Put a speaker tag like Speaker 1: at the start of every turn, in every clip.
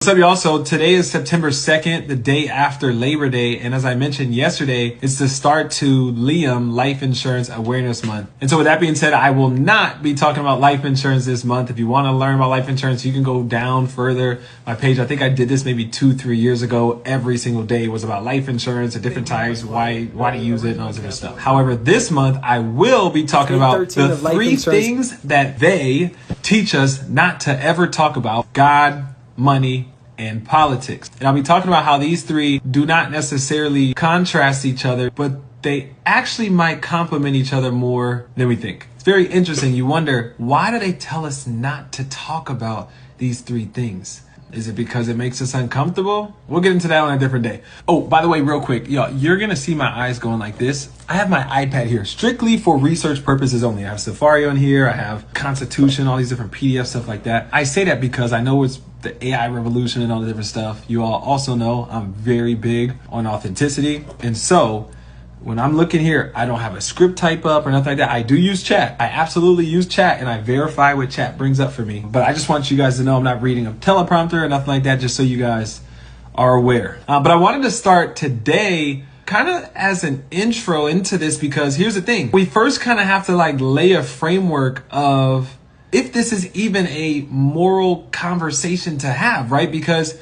Speaker 1: What's up, y'all? So today is September 2nd, the day after Labor Day. And as I mentioned yesterday, it's the start to Liam Life Insurance Awareness Month. And so with that being said, I will not be talking about life insurance this month. If you want to learn about life insurance, you can go down further my page. I think I did this maybe 2-3 years ago. Every single day was about life insurance, the different types, why to use it, and all this different stuff. However, this month I will be talking about the 3 things that they teach us not to ever talk about: God, money, and politics. And I'll be talking about how these 3 do not necessarily contrast each other, but they actually might complement each other more than we think. It's very interesting. You wonder, why do they tell us not to talk about these 3 things? Is it because it makes us uncomfortable? We'll get into that on a different day. Oh, by the way, real quick, y'all, you're gonna see my eyes going like this. I have my iPad here strictly for research purposes only. I have Safari on here. I have Constitution, all these different PDF stuff like that. I say that because I know it's the AI revolution and all the different stuff. You all also know I'm very big on authenticity. And so when I'm looking here, I don't have a script type up or nothing like that. I do use chat. I absolutely use chat, and I verify what chat brings up for me. But I just want you guys to know I'm not reading a teleprompter or nothing like that, just so you guys are aware. But I wanted to start today kind of as an intro into this, because here's the thing. We first kind of have to lay a framework of if this is even a moral conversation to have, right? Because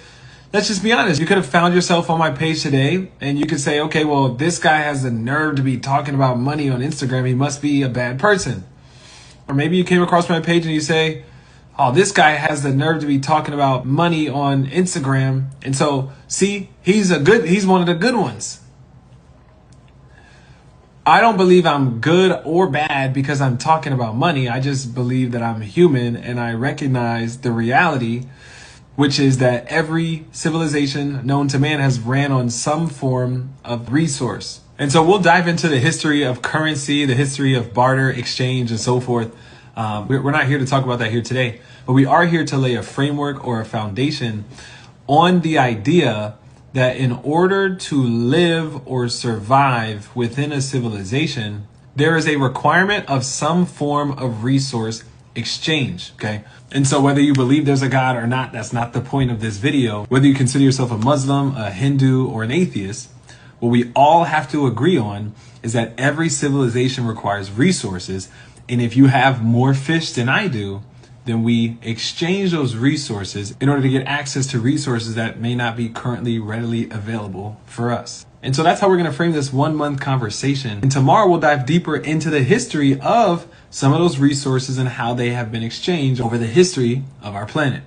Speaker 1: let's just be honest. You could have found yourself on my page today and you could say, okay, well, this guy has the nerve to be talking about money on Instagram. He must be a bad person. Or maybe you came across my page and you say, oh, this guy has the nerve to be talking about money on Instagram. And so, see, he's one of the good ones. I don't believe I'm good or bad because I'm talking about money. I just believe that I'm human, and I recognize the reality, which is that every civilization known to man has ran on some form of resource. And so we'll dive into the history of currency, the history of barter, exchange, and so forth. We're not here to talk about that here today, but we are here to lay a framework or a foundation on the idea that in order to live or survive within a civilization, there is a requirement of some form of resource exchange, okay? And so whether you believe there's a God or not, that's not the point of this video. Whether you consider yourself a Muslim, a Hindu, or an atheist, what we all have to agree on is that every civilization requires resources. And if you have more fish than I do, then we exchange those resources in order to get access to resources that may not be currently readily available for us. And so that's how we're going to frame this 1-month conversation. And tomorrow we'll dive deeper into the history of some of those resources and how they have been exchanged over the history of our planet.